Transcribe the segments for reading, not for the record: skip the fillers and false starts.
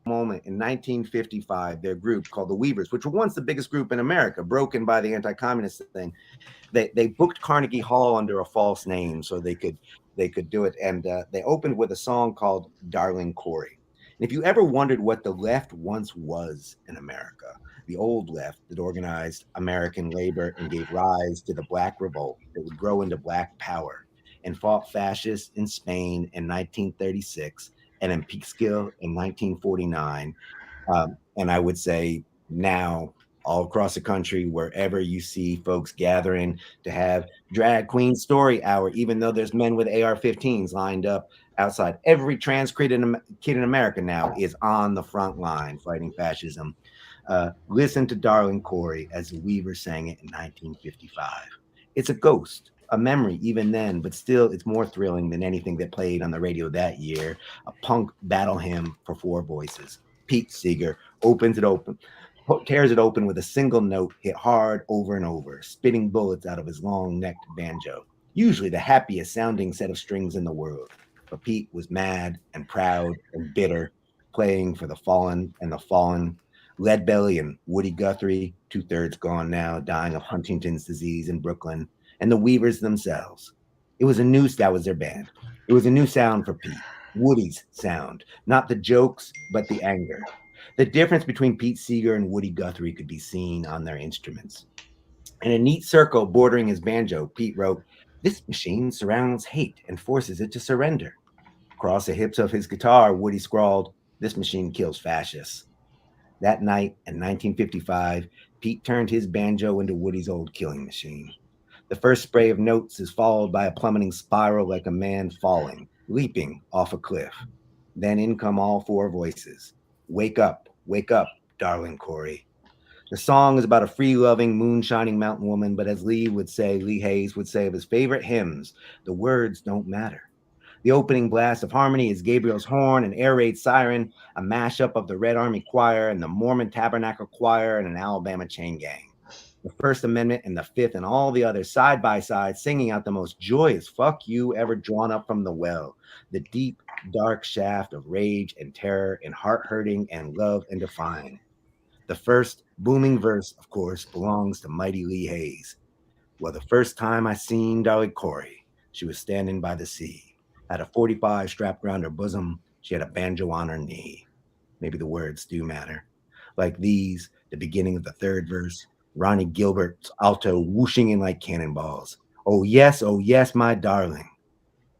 Moment in 1955, their group called the Weavers, which were once the biggest group in America, broken by the anti-communist thing. They booked Carnegie Hall under a false name so they could do it, and they opened with a song called "Darling Corey." And if you ever wondered what the left once was in America, the old left that organized American labor and gave rise to the Black Revolt that would grow into Black Power and fought fascists in Spain in 1936 and in Peekskill in 1949, and I would say now all across the country, wherever you see folks gathering to have drag queen story hour, even though there's men with AR-15s lined up outside. Every trans kid in America now is on the front line fighting fascism. Listen to Darling Corey as the Weavers sang it in 1955. It's a ghost, a memory even then, but still it's more thrilling than anything that played on the radio that year. A punk battle hymn for four voices. Pete Seeger tears it open with a single note hit hard over and over, spitting bullets out of his long-necked banjo, usually the happiest sounding set of strings in the world. But Pete was mad and proud and bitter, playing for the fallen and the fallen. Leadbelly and Woody Guthrie, 2/3 gone now, dying of Huntington's disease in Brooklyn, and the Weavers themselves. That was their band. It was a new sound for Pete, Woody's sound, not the jokes, but the anger. The difference between Pete Seeger and Woody Guthrie could be seen on their instruments. In a neat circle bordering his banjo, Pete wrote, "This machine surrounds hate and forces it to surrender." Across the hips of his guitar, Woody scrawled, "This machine kills fascists." That night in 1955, Pete turned his banjo into Woody's old killing machine. The first spray of notes is followed by a plummeting spiral like a man falling, leaping off a cliff. Then in come all four voices. Wake up, darling Corey. The song is about a free-loving, moonshining mountain woman, but as Lee Hayes would say of his favorite hymns, the words don't matter. The opening blast of harmony is Gabriel's horn and air raid siren, a mashup of the Red Army Choir and the Mormon Tabernacle Choir and an Alabama chain gang. The First Amendment and the Fifth and all the others side by side, singing out the most joyous fuck you ever drawn up from the well, the deep, dark shaft of rage and terror and heart hurting and love and defying. The first booming verse, of course, belongs to mighty Lee Hayes. Well, the first time I seen Darling Corey, she was standing by the sea. Had a 45 strapped around her bosom. She had a banjo on her knee. Maybe the words do matter. Like these, the beginning of the third verse, Ronnie Gilbert's alto whooshing in like cannonballs. Oh yes, my darling.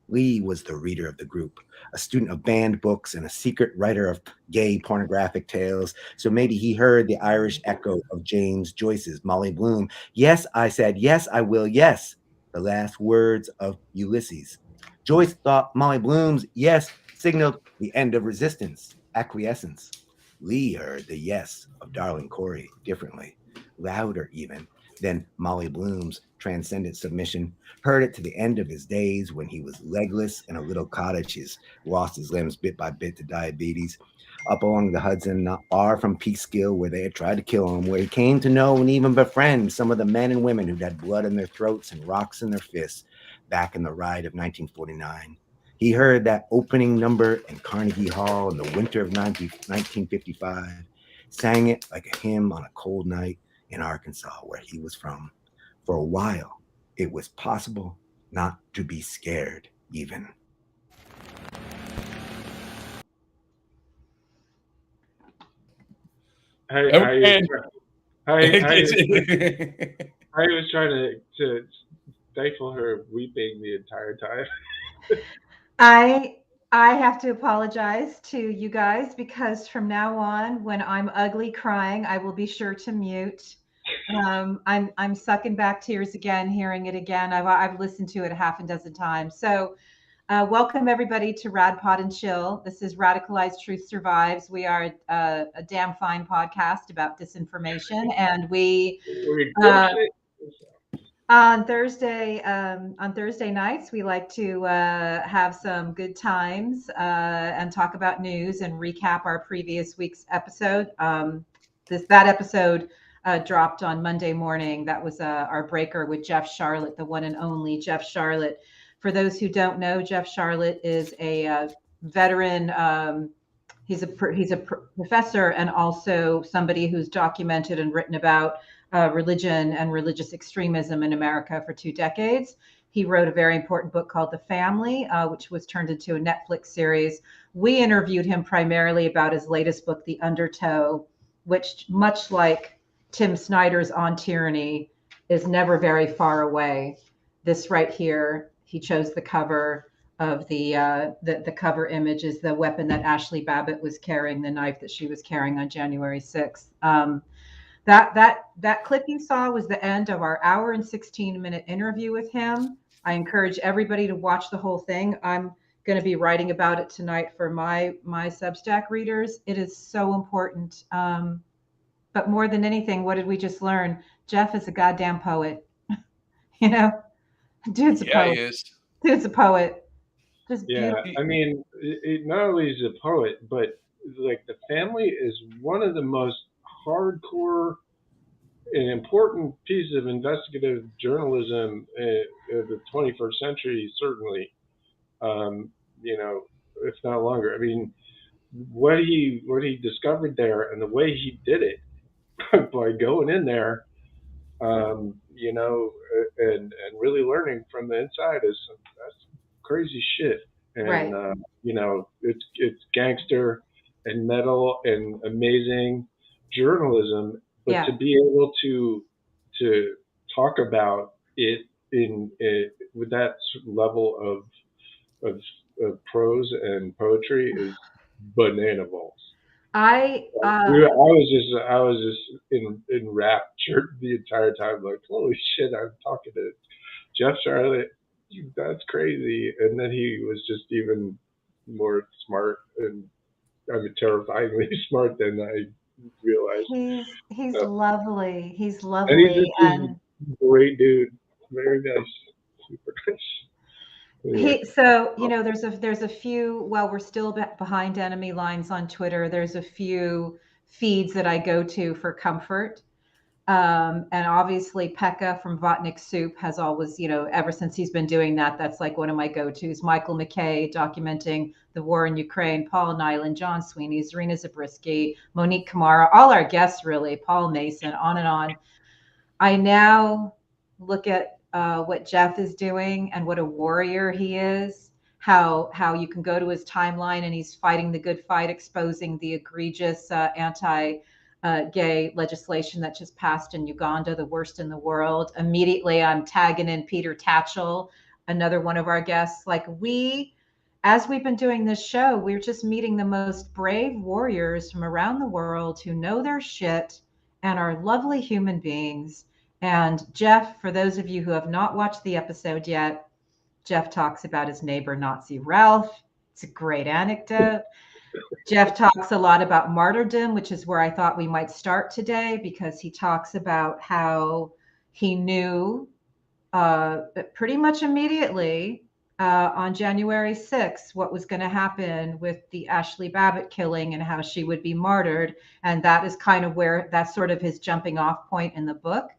Lee was the reader of the group, a student of banned books and a secret writer of gay pornographic tales. So maybe he heard the Irish echo of James Joyce's Molly Bloom. Yes, I said, yes, I will, yes. The last words of Ulysses. Joyce thought Molly Bloom's yes signaled the end of resistance, acquiescence. Lee heard the yes of Darling Corey differently, louder even than Molly Bloom's transcendent submission. Heard it to the end of his days when he was legless in a little cottage. He's lost his limbs bit by bit to diabetes. Up along the Hudson, not far from Peekskill, where they had tried to kill him, where he came to know and even befriend some of the men and women who'd had blood in their throats and rocks in their fists back in the ride of 1949. He heard that opening number in Carnegie Hall in the winter of 1955, sang it like a hymn on a cold night in Arkansas, where he was from. For a while, it was possible not to be scared, even. I was trying to stifle her weeping the entire time. I have to apologize to you guys because from now on, when I'm ugly crying, I will be sure to mute. I'm sucking back tears again, hearing it again. I've listened to it a half a dozen times. So Welcome everybody to Rad Pod and Chill. This is Radicalized Truth Survives. We are a damn fine podcast about disinformation, and we on Thursday nights we like to have some good times and talk about news and recap our previous week's episode. That episode dropped on Monday morning. That was our breaker with Jeff Sharlet, the one and only Jeff Sharlet. For those who don't know, Jeff Sharlet is a veteran. He's a professor and also somebody who's documented and written about religion and religious extremism in America for 2 decades. He wrote a very important book called The Family, which was turned into a Netflix series. We interviewed him primarily about his latest book, The Undertow, which, much like Tim Snyder's On Tyranny, is never very far away. This right here, he chose the cover of the cover image is the weapon that Ashli Babbitt was carrying, the knife that she was carrying on January 6th. That clip you saw was the end of our hour and 16-minute interview with him. I encourage everybody to watch the whole thing. I'm going to be writing about it tonight for my Substack readers. It is so important. But more than anything, what did we just learn? Jeff is a goddamn poet. You know, dude's a poet. He is. Dude's a poet. Just yeah, beautiful. I mean, it not only is a poet, but like The Family is one of the most hardcore and important pieces of investigative journalism of the 21st century, certainly. You know, if not longer. I mean, what he discovered there and the way he did it by going in there, you know, and really learning from the inside that's crazy shit. And Right. you know, it's gangster and metal and amazing journalism, but Yeah. to be able to talk about it with that level of prose and poetry is banana balls. I was just enraptured the entire time, like, holy shit, I'm talking to Jeff Sharlet. That's crazy. And then he was just even more smart, and I mean, terrifyingly smart than I realized. He's lovely. He's And lovely. he's just a great dude. Very nice. Super nice. Anyway. So, you know, there's a few, well, we're still behind enemy lines on Twitter. There's a few feeds that I go to for comfort. And obviously Pekka from Votnik Soup has always, you know, ever since he's been doing that, that's like one of my go-tos. Michael McKay documenting the war in Ukraine, Paul Nyland, John Sweeney, Zarina Zabriskie, Monique Kamara, all our guests really, Paul Mason, on and on. I now look at what Jeff is doing and what a warrior he is, how you can go to his timeline and he's fighting the good fight, exposing the egregious anti-gay legislation that just passed in Uganda, the worst in the world. Immediately, I'm tagging in Peter Tatchell, another one of our guests. Like as we've been doing this show, we're just meeting the most brave warriors from around the world who know their shit and are lovely human beings. And Jeff, for those of you who have not watched the episode yet, Jeff talks about his neighbor, Nazi Ralph. It's a great anecdote. Jeff talks a lot about martyrdom, which is where I thought we might start today, because he talks about how he knew pretty much immediately on January 6th what was going to happen with the Ashli Babbitt killing and how she would be martyred. And that is kind of where that's sort of his jumping off point in the book.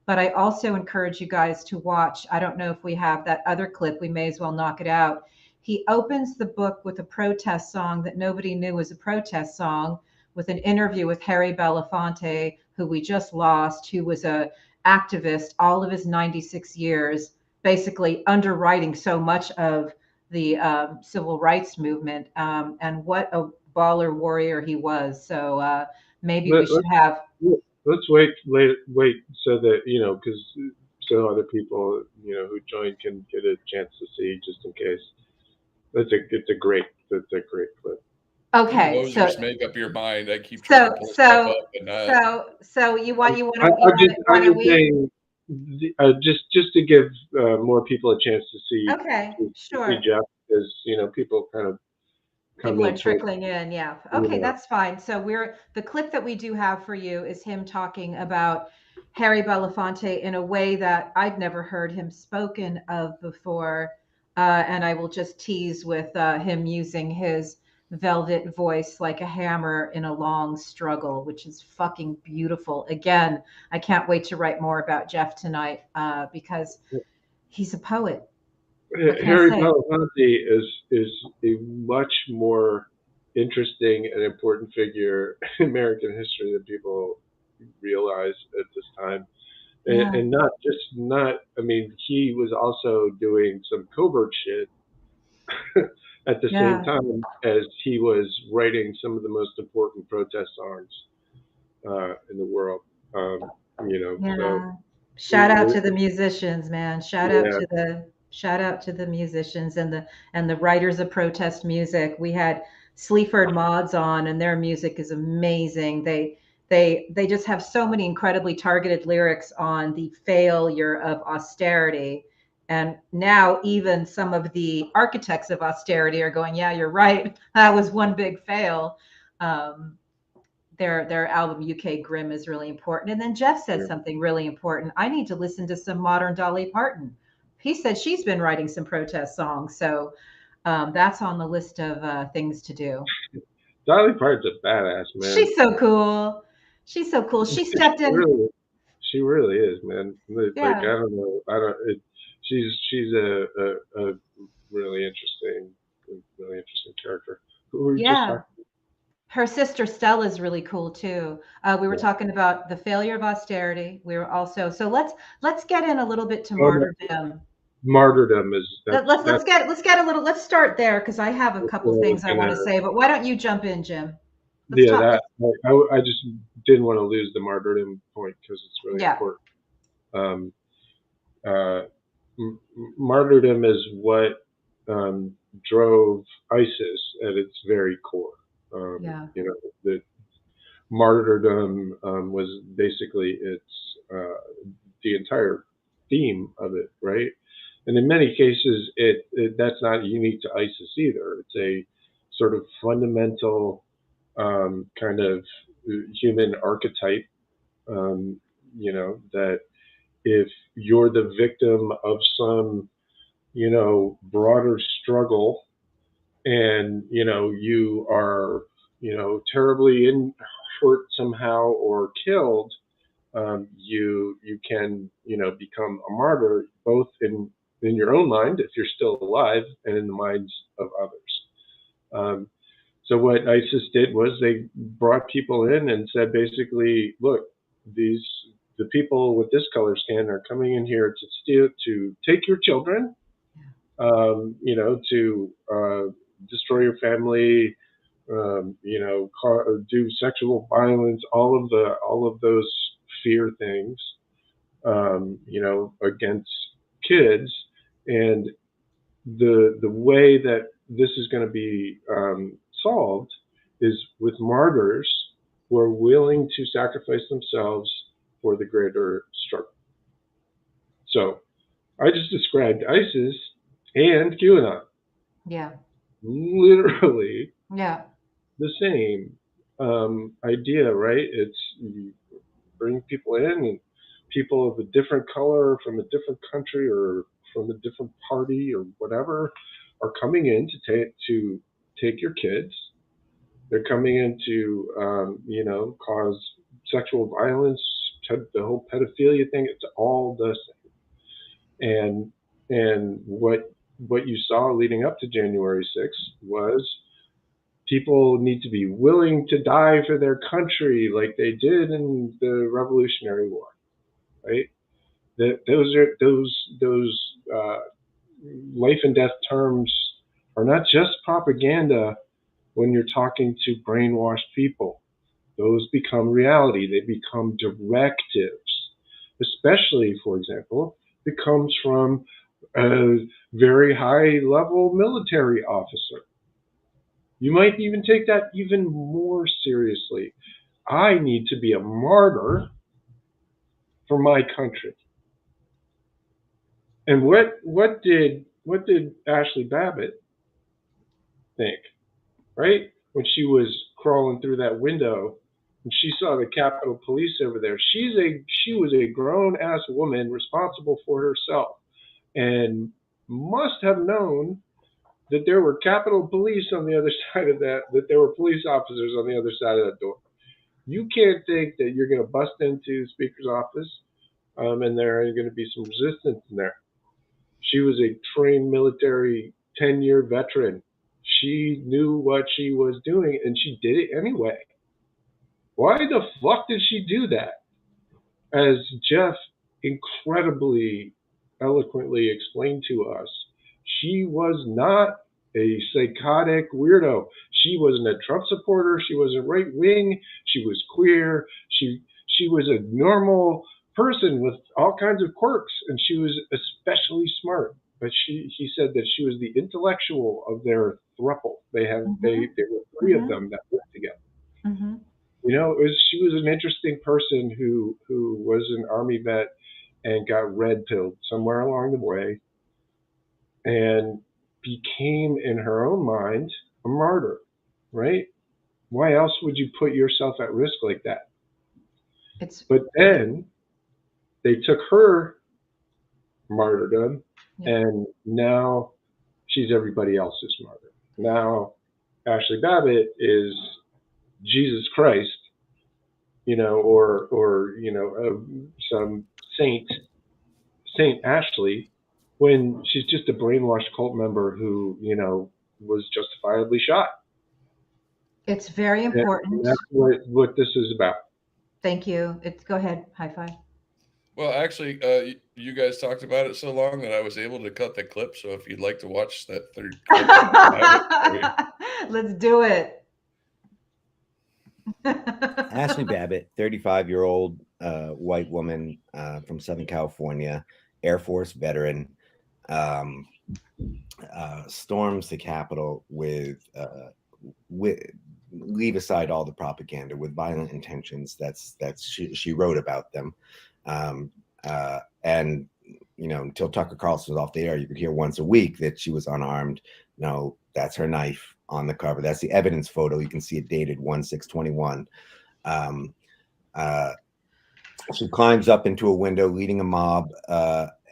But I also encourage you guys to watch. I don't know if we have that other clip. We may as well knock it out. He opens the book with a protest song that nobody knew was a protest song, with an interview with Harry Belafonte, who we just lost, who was a activist all of his 96 years, basically underwriting so much of the civil rights movement. And what a baller warrior he was. So maybe we should have. Let's wait so that, you know, because so other people, you know, who join can get a chance to see, just in case. That's a great clip. Okay, You losers make up your mind. I keep so trying to pull stuff up, and so you want I'm just saying, just to give more people a chance to see Okay, to see sure. Jeff, because people kind of come People are in towards, trickling in, yeah. you Okay, know. that's fine. So the clip that we do have for you is him talking about Harry Belafonte in a way that I'd never heard him spoken of before. And I will just tease with him using his velvet voice like a hammer in a long struggle, which is fucking beautiful. Again, I can't wait to write more about Jeff tonight because he's a poet. What can I Harry say? Belafonte is a much more interesting and important figure in American history than people realize at this time. Yeah, And not I mean, he was also doing some covert shit at the same yeah, time as he was writing some of the most important protest songs in the world. So yeah. Shout out uh, to the musicians, man. yeah, Shout out to the musicians and the writers of protest music. We had Sleaford Mods on, and their music is amazing. They just have so many incredibly targeted lyrics on the failure of austerity. And now even some of the architects of austerity are going, yeah, you're right. That was one big fail. Um, their album UK Grim is really important. And then Jeff said yeah. something really important. I need to listen to some modern Dolly Parton. He said she's been writing some protest songs, so that's on the list of things to do. Dolly Parton's a badass, man. She's so cool. She's so cool. She stepped She in. really, she really is, man. Like I Yeah, don't know, I don't. She's a really interesting character. Who were we just yeah. talking Her sister Stella is really cool too. We were about? talking about the failure of austerity. We were also so let's get in a little bit to Oh no, martyrdom. Martyrdom is Let's get a little. Let's start there because I have a that's couple what I was things I want to gonna. say. But why don't you jump in, Jim? Let's Yeah, talk. that Let's, I just didn't want to lose the martyrdom point because it's really yeah, important. Um, uh, Martyrdom is what um, drove ISIS at its very core. yeah, The martyrdom was basically the entire theme of it, right? And in many cases, that's not unique to ISIS either. It's a sort of fundamental kind of human archetype, that if you're the victim of some, broader struggle and, you are, terribly hurt somehow or killed, you can, become a martyr both in your own mind if you're still alive and in the minds of others. So what ISIS did was they brought people in and said basically, look, these the people with this color skin are coming in here to steal, to take your children, to destroy your family, do sexual violence, all of those fear things, against kids, and the way that this is going to be solved is with martyrs who are willing to sacrifice themselves for the greater struggle. So I just described ISIS and QAnon, yeah, literally yeah, the same idea, right? It's you bring people in, and people of a different color from a different country or from a different party or whatever are coming in to take your kids. They're coming in to cause sexual violence, the whole pedophilia thing. It's all the same. And what you saw leading up to January 6th was people need to be willing to die for their country like they did in the Revolutionary War, right? Those life and death terms are not just propaganda when you're talking to brainwashed people. Those become reality. They become directives, especially, for example, it comes from a very high level military officer. You might even take that even more seriously. I need to be a martyr for my country. And what did Ashli Babbitt think, right? When she was crawling through that window and she saw the Capitol Police over there. She was a grown ass woman responsible for herself and must have known that there were Capitol Police on the other side of that there were police officers on the other side of that door. You can't think that you're going to bust into the Speaker's office and there are going to be some resistance in there. She was a trained military 10-year veteran. She knew what she was doing and she did it anyway. Why the fuck did she do that? As Jeff incredibly eloquently explained to us, she was not a psychotic weirdo. She wasn't a Trump supporter. She wasn't right wing. She was queer. She was a normal person with all kinds of quirks, and she was especially smart. But he said that she was the intellectual of their throuple. They were three of them that worked together. Mm-hmm. You know, she was an interesting person who was an Army vet and got red pilled somewhere along the way and became, in her own mind, a martyr, right? Why else would you put yourself at risk like that? But then they took her martyrdom, and now she's everybody else's martyr. Now Ashli Babbitt is Jesus Christ, you know, or you know, some Saint Ashli, when she's just a brainwashed cult member who, you know, was justifiably shot. It's very important. And that's what this is about. Thank you. Go ahead. High five. Well, actually, you guys talked about it so long that I was able to cut the clip. So if you'd like to watch that third clip, let's do it. Ashli Babbitt, 35-year-old white woman from Southern California, Air Force veteran, storms the Capitol with leave aside all the propaganda with violent intentions. She wrote about them. And you know, until Tucker Carlson was off the air, you could hear once a week that she was unarmed. No, that's her knife on the cover. That's the evidence photo. You can see it dated 1/6/21. She climbs up into a window leading a mob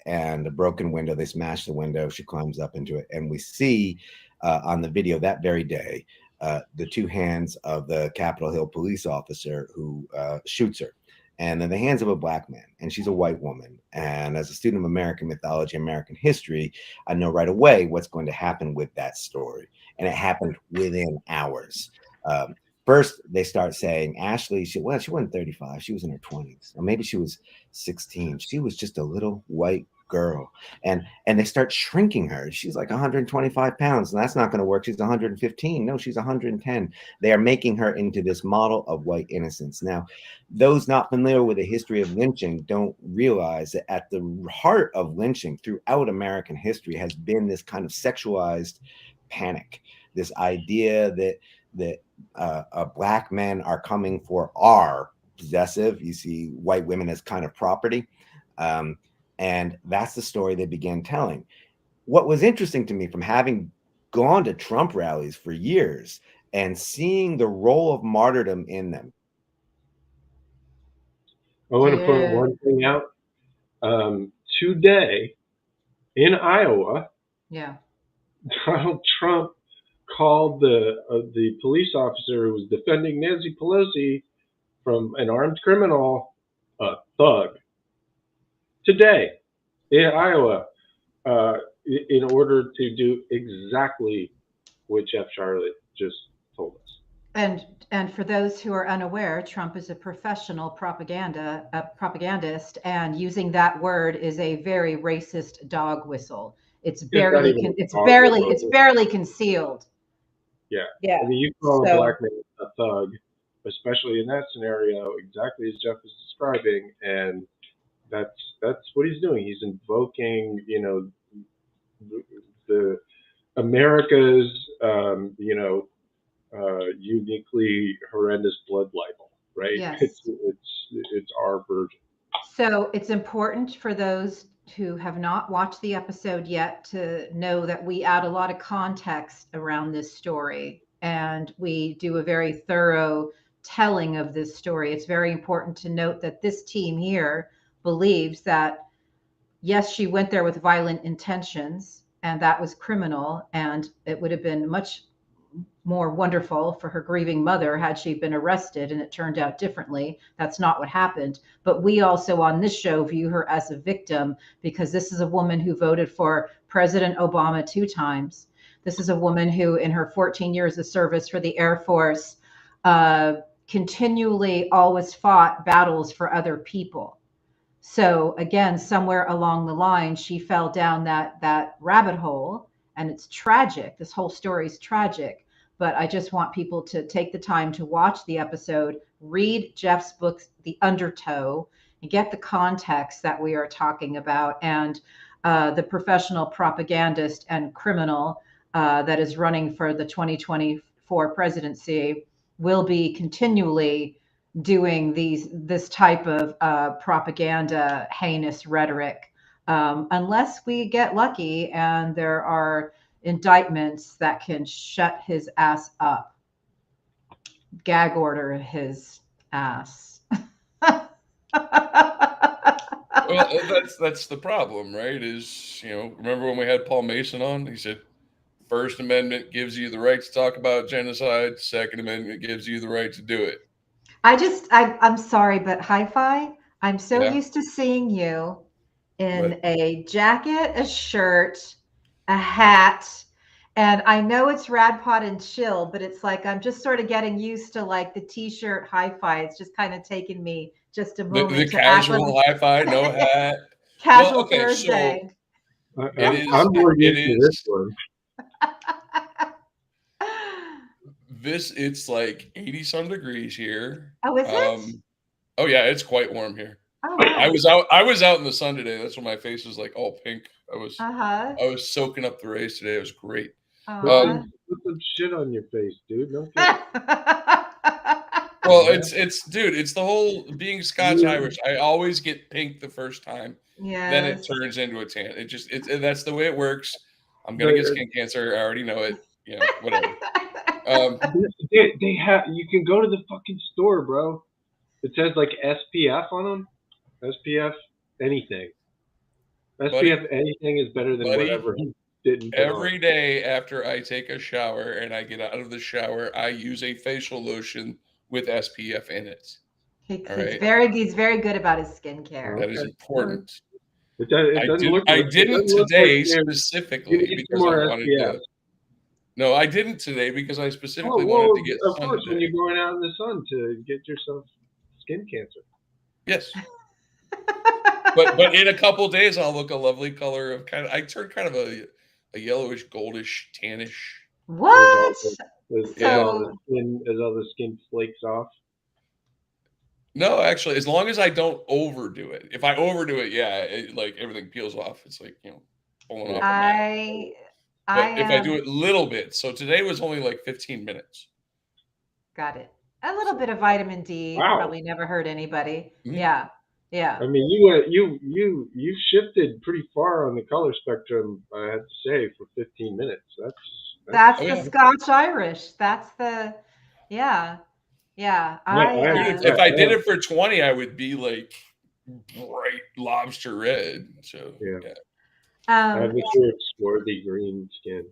and a broken window. They smash the window. She climbs up into it. And we see on the video that very day the two hands of the Capitol Hill police officer who shoots her. And then the hands of a black man, and she's a white woman. And as a student of American mythology, American history, I know right away what's going to happen with that story. And it happened within hours. First, they start saying, Ashli, she wasn't 35. She was in her 20s. Or maybe she was 16. She was just a little white girl. And they start shrinking her. She's like 125 pounds, and that's not going to work. She's 115. No, she's 110. They are making her into this model of white innocence. Now, those not familiar with the history of lynching don't realize that at the heart of lynching throughout American history has been this kind of sexualized panic, this idea that black men are coming for our possessive. You see white women as kind of property. And that's the story they began telling. What was interesting to me from having gone to Trump rallies for years and seeing the role of martyrdom in them. I want to point one thing out. Today in Iowa, Donald Trump called the police officer who was defending Nancy Pelosi from an armed criminal a thug. Today in Iowa, in order to do exactly what Jeff Sharlet just told us. And for those who are unaware, Trump is a professional propagandist, and using that word is a very racist dog whistle. It's barely concealed. Yeah. I mean, you call a black man a thug, especially in that scenario, exactly as Jeff is describing, and that's what he's doing. He's invoking, you know, the America's, you know, uniquely horrendous blood libel, right? Yes. It's our version. So it's important for those who have not watched the episode yet to know that we add a lot of context around this story, and we do a very thorough telling of this story. It's very important to note that this team here believes that, yes, she went there with violent intentions, and that was criminal, and it would have been much more wonderful for her grieving mother had she been arrested and it turned out differently. That's not what happened. But we also on this show view her as a victim, because this is a woman who voted for President Obama 2 times. This is a woman who, in her 14 years of service for the Air Force, continually always fought battles for other people. So again, somewhere along the line, she fell down that rabbit hole, and it's tragic. This whole story is tragic. But I just want people to take the time to watch the episode, read Jeff's book, The Undertow, and get the context that we are talking about. And the professional propagandist and criminal that is running for the 2024 presidency will be continually doing this type of propaganda, heinous rhetoric, unless we get lucky and there are indictments that can shut his ass up, gag order his ass. Well, that's the problem, right? Is, remember when we had Paul Mason on? He said, First Amendment gives you the right to talk about genocide. Second Amendment gives you the right to do it. I'm sorry, but Hi-Fi, I'm so Yeah. used to seeing you in What? a jacket, a shirt, a hat, and I know it's Rad Pod and Chill, but it's like I'm just sort of getting used to like the t-shirt Hi-Fi. It's just kind of taken me just a The moment to act casual Hi-Fi, no hat. casual Okay, Thursday. so I'm more used to this one. It's like 80 some degrees here. Oh, is it? Oh yeah, it's quite warm here. Oh, wow. I was out in the sun today. That's when my face was like all pink. I was soaking up the rays today. It was great. Put some shit on your face, dude. Don't get Well, it's the whole being Scotch Irish. I always get pink the first time. Yes. Then it turns into a tan. That's the way it works. I'm gonna get skin cancer. I already know it. Whatever. They have. You can go to the fucking store, bro. It says like SPF on them. SPF anything. SPF anything is better than whatever he didn't. Every day after I take a shower and I get out of the shower, I use a facial lotion with SPF in it. He's very good about his skincare. That is important. I didn't today specifically because I wanted to. No, I didn't today because I specifically wanted to get sun. Of course, when you're going out in the sun to get yourself skin cancer. Yes. but in a couple of days I'll look a lovely color of I turn kind of a yellowish, goldish, tannish. What? As all the skin flakes off. No, actually, as long as I don't overdo it. If I overdo it, like everything peels off. It's like, pulling off. But if I do it a little bit, so today was only like 15 minutes. Got it. A little bit of vitamin D probably never hurt anybody. Mm-hmm. Yeah. I mean, you shifted pretty far on the color spectrum. I have to say, for 15 minutes. That's the Scotch Irish. That's the if I did it for 20, I would be like bright lobster red. So yeah. I have a swarthy green skin.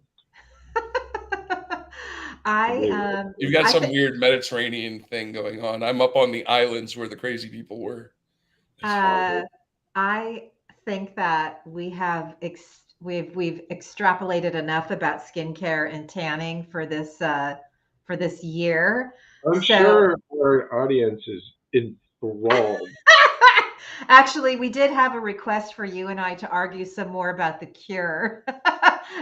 You've got some weird Mediterranean thing going on. I'm up on the islands where the crazy people were. I think that we've extrapolated enough about skincare and tanning for this year. I'm sure our audience is enthralled. Actually, we did have a request for you and I to argue some more about The Cure,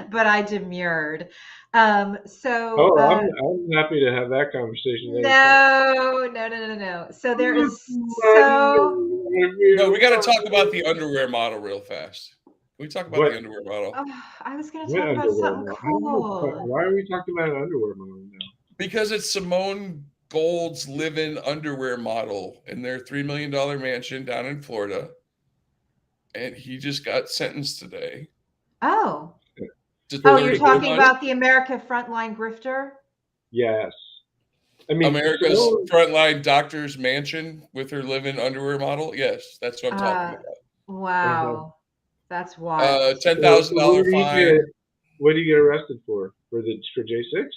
but I demurred. I'm happy to have that conversation. No. So there is No, we got to talk about the underwear model real fast. Can we talk about the underwear model? I was going to talk about something cool. Why are we talking about an underwear model now? Because it's Simone Gold's live-in underwear model in their $3 million mansion down in Florida. and he just got sentenced today. Oh. To you're talking about the America Frontline Grifter? Yes. I mean, America's Frontline Doctor's Mansion with her live-in underwear model. Yes, that's what I'm talking about. Wow. That's wild. $10,000 fine. What do you get arrested for? For J6?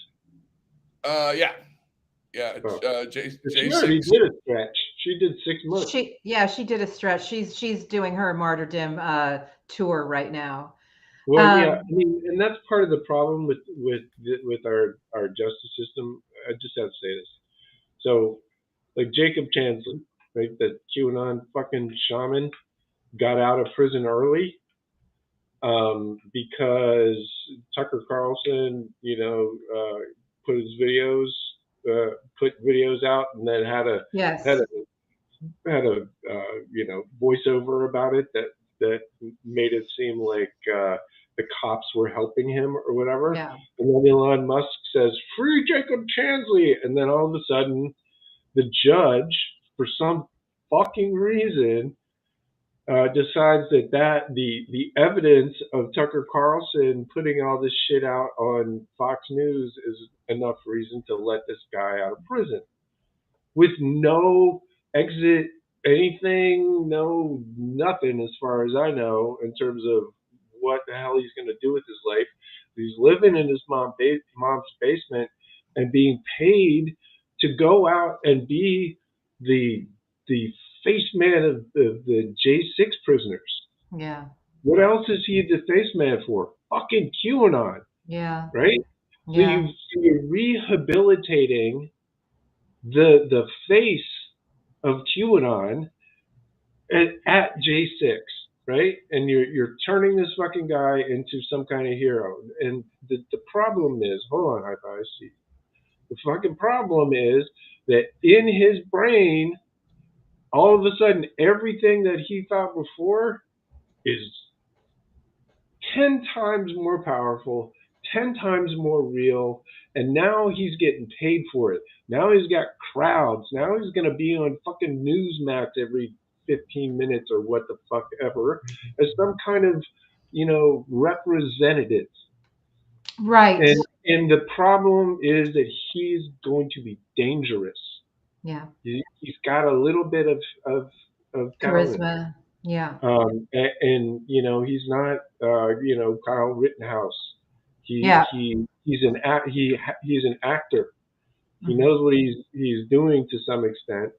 Yeah. She already did a stretch. She did 6 months. She did a stretch. She's doing her Martyrdom tour right now. Well, yeah, I mean, and that's part of the problem with our justice system. I just have to say this. So, like Jacob Chansley, right, the QAnon fucking shaman, got out of prison early because Tucker Carlson, put videos out, and then had a voiceover about it that made it seem like the cops were helping him or whatever. Yeah. And then Elon Musk says, "Free Jacob Chansley," and then all of a sudden, the judge, for some fucking reason, decides that the evidence of Tucker Carlson putting all this shit out on Fox News is enough reason to let this guy out of prison with no exit, anything, no nothing as far as I know in terms of what the hell he's going to do with his life. He's living in his mom's basement and being paid to go out and be the face man of the J6 prisoners. Yeah. What else is he the face man for? Fucking QAnon. Yeah. Right? Yeah. So you're rehabilitating the face of QAnon at J6, right? And you're turning this fucking guy into some kind of hero. And the problem is, hold on, High Five, see. The fucking problem is that in his brain, all of a sudden, everything that he thought before is 10 times more powerful, 10 times more real, and now he's getting paid for it. Now he's got crowds. Now he's going to be on fucking Newsmax every 15 minutes or what the fuck ever as some kind of, representative. Right. And the problem is that he's going to be dangerous. Yeah. He's got a little bit of charisma. Yeah. And he's not Kyle Rittenhouse. He's an actor. He knows what he's doing to some extent,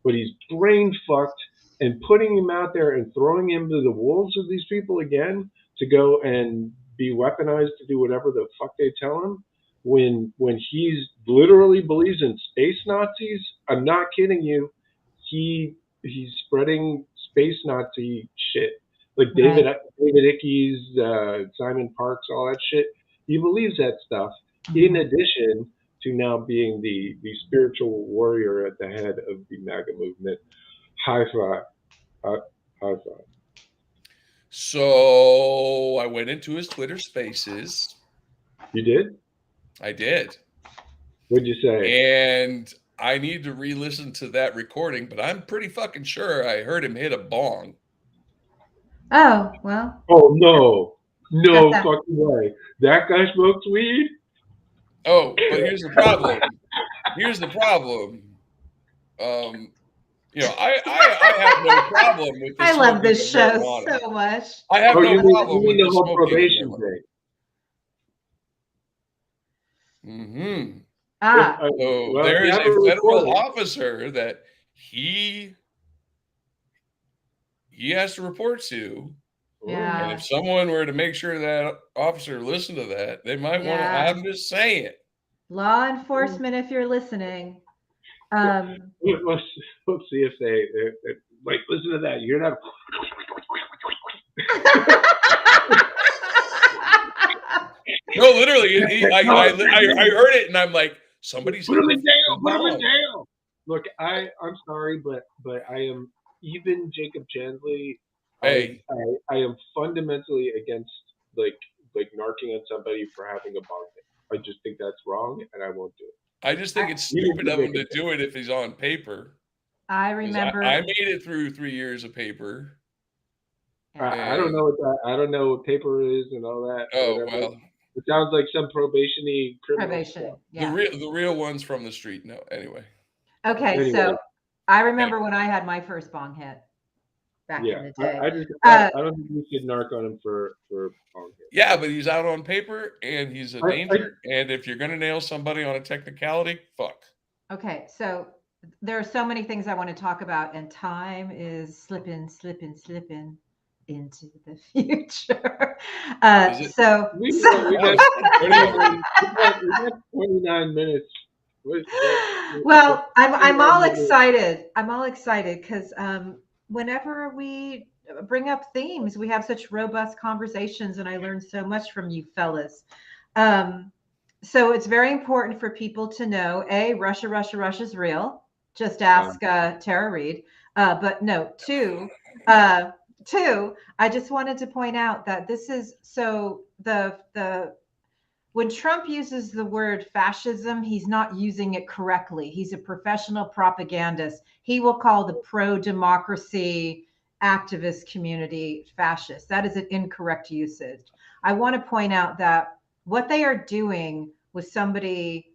but he's brain fucked, and putting him out there and throwing him to the wolves of these people again to go and be weaponized to do whatever the fuck they tell him when he's literally believes in space Nazis. I'm not kidding you. He's spreading space Nazi shit, like David Icke's, Simon Parks, all that shit. He believes that stuff. In addition to now being the spiritual warrior at the head of the MAGA movement. High five. High five. So I went into his Twitter Spaces. You did? I did. What'd you say? And I need to re-listen to that recording, but I'm pretty fucking sure I heard him hit a bong. Oh, well. Oh, no. No fucking way. That guy smokes weed? Oh, but here's the problem. I have no problem with this. I love this show so much. I have no problem with the whole probation thing. Mm-hmm. So there is a federal officer that he has to report to. Yeah. And if someone were to make sure that officer listened to that, they might want to. I'm just saying. Law enforcement, if you're listening. Let's see if they like listen to that. You're not. No, literally, I heard it, and I'm like, somebody's put him in jail. Put him in jail. Look, I'm sorry, but I am even Jacob Chansley. Hey, I am fundamentally against like narking on somebody for having a bong hit. I just think that's wrong, and I won't do it. I just think it's stupid of him to do it if he's on paper. I remember I made it through 3 years of paper. I don't know what that. I don't know what paper is and all that. Oh well, it sounds like some probation-y criminal Probation. stuff. Yeah. The real ones from the street. No, anyway. Okay, Anyway. so I remember when I had my first bong hit back in the day. I don't think we should narc on him for bong hit. Yeah, but he's out on paper and he's a danger. And if you're gonna nail somebody on a technicality, fuck. Okay, so there are so many things I want to talk about, and time is slipping into the future. So we got 29 minutes. Well, I'm all excited. I'm all excited because whenever we bring up themes, we have such robust conversations, and I learn so much from you fellas. So it's very important for people to know, A, Russia's real. Just ask Tara Reade. But no, two, I just wanted to point out that this is so when Trump uses the word fascism, he's not using it correctly. He's a professional propagandist. He will call the pro-democracy activist community fascist. That is an incorrect usage. I want to point out that what they are doing with somebody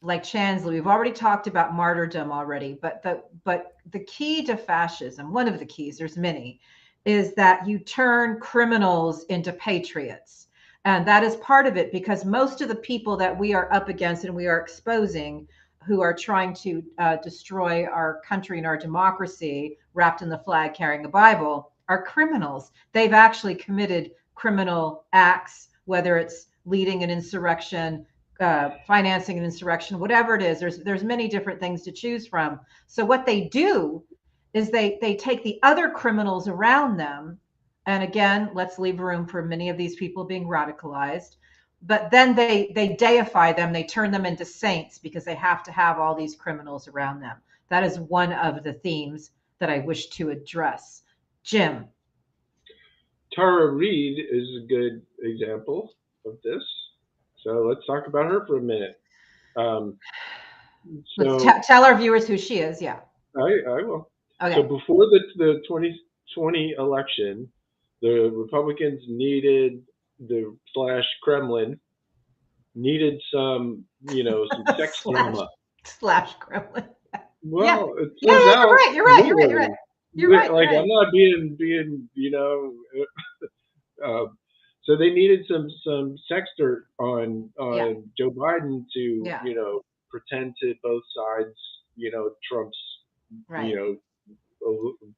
like Chansley, we've already talked about martyrdom already, but the key to fascism, one of the keys, there's many, is that you turn criminals into patriots. And that is part of it, because most of the people that we are up against and we are exposing who are trying to destroy our country and our democracy wrapped in the flag carrying a Bible are criminals. They've actually committed criminal acts, whether it's leading an insurrection, financing an insurrection, whatever it is. There's many different things to choose from. So what they do is they take the other criminals around them, and again, let's leave room for many of these people being radicalized, but then they deify them, they turn them into saints because they have to have all these criminals around them. That is one of the themes that I wish to address. Jim. Tara Reade is a good example of this. So let's talk about her for a minute. Let's tell our viewers who she is. Yeah. I will. Okay. So before the 2020 election, the Republicans needed Kremlin needed some, some sex drama. / Kremlin. Well, yeah. It turns out You're right. You're right. Like, I'm not being, so they needed some sex dirt on Joe Biden to, pretend to both sides, Trump's,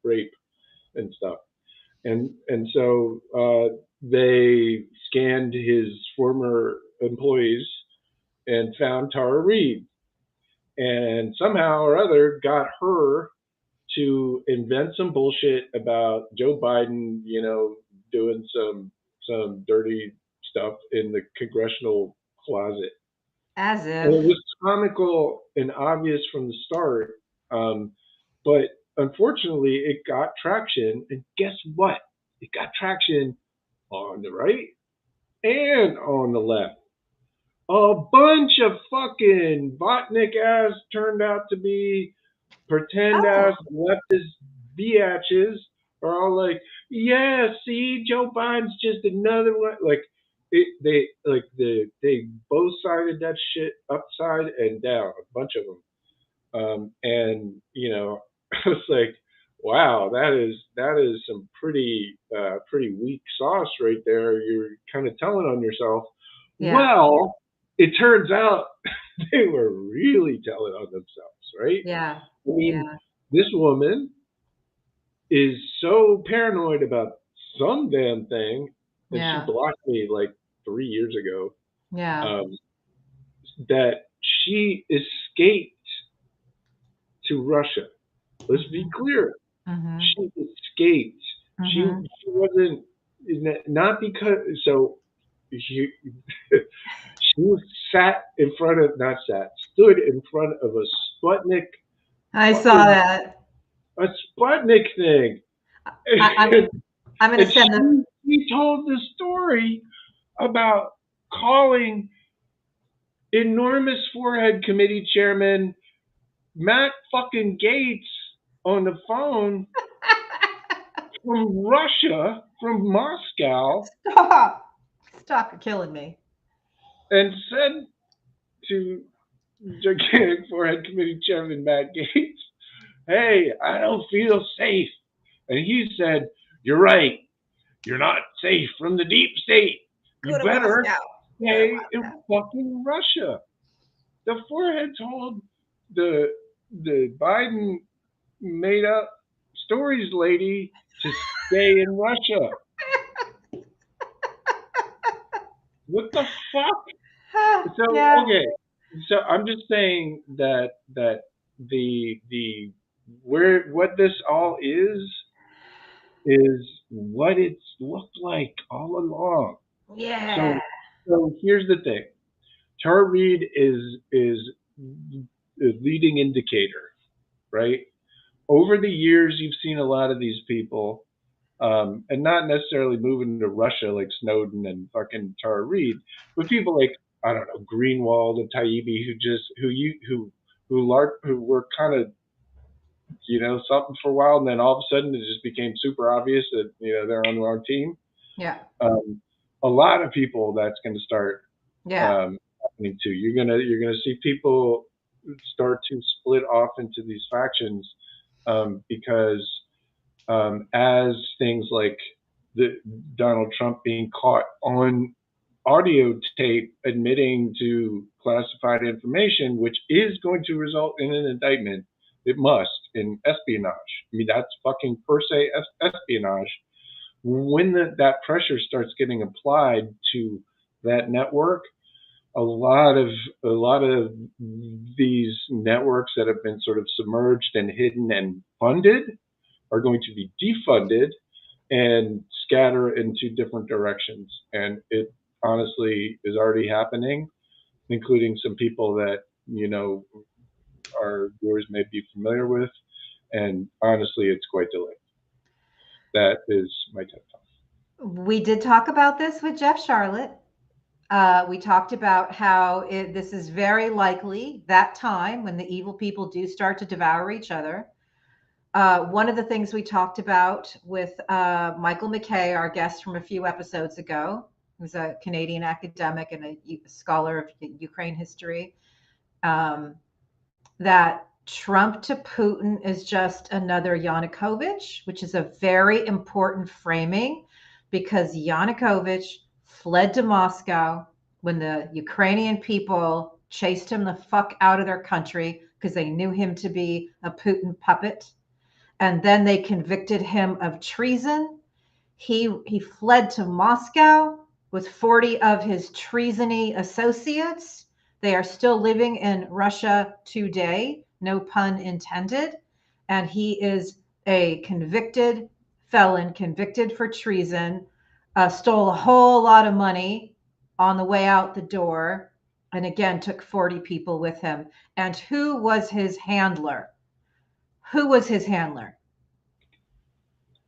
rape and stuff. And so they scanned his former employees and found Tara Reade, and somehow or other got her to invent some bullshit about Joe Biden, doing some dirty stuff in the congressional closet. As if. And it was comical and obvious from the start, but unfortunately, it got traction. And guess what? It got traction on the right and on the left. A bunch of fucking Botnick ass turned out to be pretend ass leftist biatches are all like, yeah, see, Joe Biden's just another one. Like they both sided that shit upside and down, a bunch of them. And I was like, wow, that is some pretty weak sauce right there. You're kind of telling on yourself. Yeah. Well, it turns out they were really telling on themselves, right? Yeah. I mean, this woman is so paranoid about some damn thing, and she blocked me like 3 years ago. Yeah. That she escaped to Russia. Let's be clear. Mm-hmm. She escaped. Mm-hmm. She wasn't, not because, so she stood in front of a Sputnik. I saw that. A Sputnik thing. I'm going to send them. He told the story about calling enormous forehead committee chairman Matt fucking Gates on the phone from Russia, from Moscow. Stop, you're killing me. And said to Gigantic Forehead Committee Chairman Matt Gaetz, hey, I don't feel safe. And he said, you're right. You're not safe from the deep state. You better stay in fucking Russia. The Forehead told the Biden made up stories lady to stay in Russia. What the fuck? So okay. So I'm just saying that the where what this all is what it's looked like all along. Yeah. So here's the thing. Tara Reade is a leading indicator, right? Over the years, you've seen a lot of these people, and not necessarily moving to Russia like Snowden and fucking Tara Reade, but people like, I don't know, Greenwald and Taibbi who were kind of, you know, something for a while, and then all of a sudden it just became super obvious that, you know, they're on the wrong team. Yeah. A lot of people that's going to start happening too. You're gonna see people start to split off into these factions because as things like the Donald Trump being caught on audio tape admitting to classified information, which is going to result in an indictment. It must, in espionage. I mean, that's fucking per se espionage. When that pressure starts getting applied to that network, a lot of these networks that have been sort of submerged and hidden and funded are going to be defunded and scatter into different directions. And it honestly is already happening, including some people that, you know, our viewers may be familiar with. And honestly, it's quite delayed. That is my TED Talk. We did talk about this with Jeff Sharlet. We talked about how this is very likely that time when the evil people do start to devour each other. One of the things we talked about with Michael McKay, our guest from a few episodes ago, who's a Canadian academic and a scholar of Ukraine history, that Trump to Putin is just another Yanukovych, which is a very important framing because Yanukovych fled to Moscow when the Ukrainian people chased him the fuck out of their country because they knew him to be a Putin puppet. And then they convicted him of treason. He fled to Moscow with 40 of his treasony associates. They are still living in Russia today, no pun intended. And he is a convicted felon, convicted for treason, stole a whole lot of money on the way out the door, and again, took 40 people with him. And who was his handler? Who was his handler?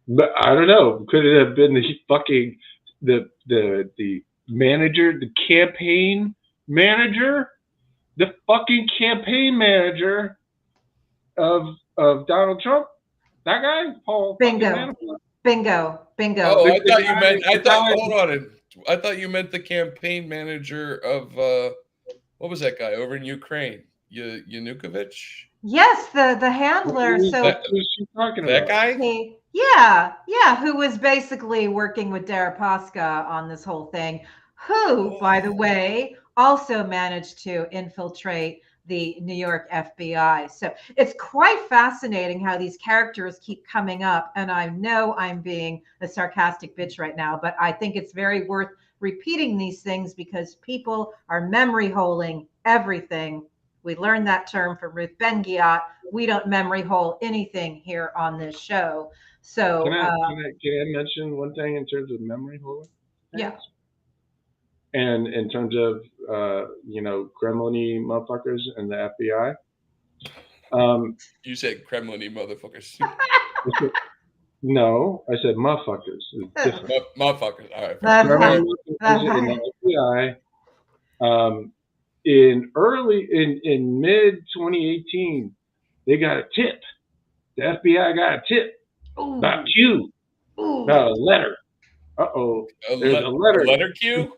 But I don't know. Could it have been the fucking the manager, the campaign manager, the fucking campaign manager of Donald Trump? That guy, Paul. Bingo. Oh, I thought you meant. Hold on. I thought you meant the campaign manager of what was that guy over in Ukraine? Yanukovych? Yes, the handler. Who's she talking about? That guy? Yeah, who was basically working with Deripaska on this whole thing, who, by the way, also managed to infiltrate the New York FBI. So it's quite fascinating how these characters keep coming up. And I know I'm being a sarcastic bitch right now, but I think it's very worth repeating these things because people are memory holing everything. We learned that term from Ruth Ben-Ghiat. We don't memory hole anything here on this show. So can I mention one thing in terms of memory holing? Yeah. And in terms of you know, Kremlin-y motherfuckers and the FBI. You said Kremlin-y motherfuckers. No, I said motherfuckers. It's different. Motherfuckers. All right. Kremlin in the FBI. In mid 2018, they got a tip. The FBI got a tip about Q. letter. Uh-oh. There's a letter. A letter Q?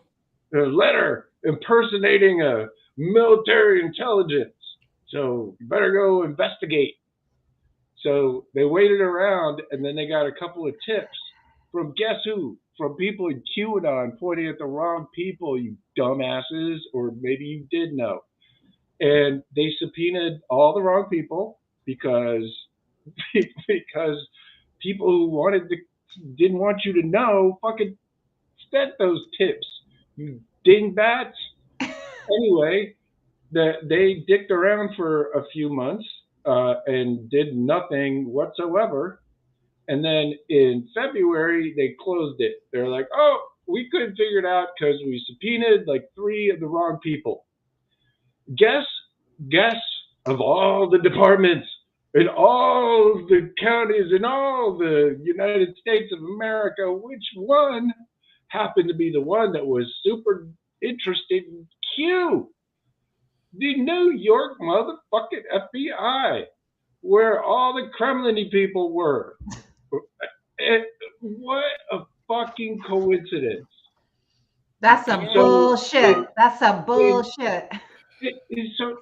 A letter impersonating a military intelligence. So you better go investigate. So they waited around, and then they got a couple of tips from guess who? From people in QAnon pointing at the wrong people, you dumbasses, or maybe you did know. And they subpoenaed all the wrong people because people who didn't want you to know fucking sent those tips, you dingbats. Anyway, they dicked around for a few months and did nothing whatsoever. And then in February, they closed it. They're like, oh, we couldn't figure it out because we subpoenaed like 3 of the wrong people. Guess of all the departments in all the counties in all the United States of America, which one happened to be the one that was super interested in Q? The New York motherfucking FBI, where all the Kremlin people were. What a fucking coincidence. That's some bullshit. That's some bullshit. So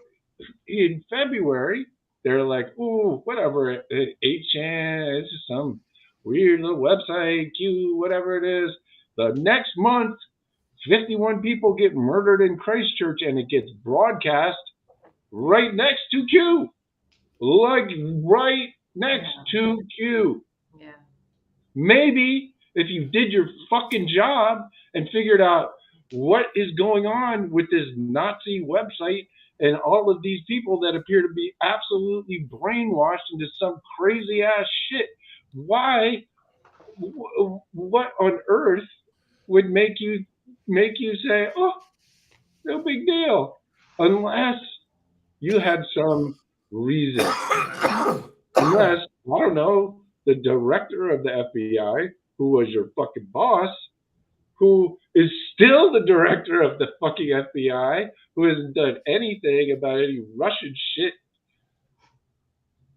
in February, they're like, ooh, whatever, 8chan, it's just some weird little website, Q, whatever it is. The next month, 51 people get murdered in Christchurch, and it gets broadcast right next to Q. Like, right next to Q. Yeah. Maybe if you did your fucking job and figured out what is going on with this Nazi website and all of these people that appear to be absolutely brainwashed into some crazy ass shit, why, what on earth would make you say, oh, no big deal, unless you had some reason. Unless, I don't know, the director of the FBI, who was your fucking boss, who is still the director of the fucking FBI, who hasn't done anything about any Russian shit,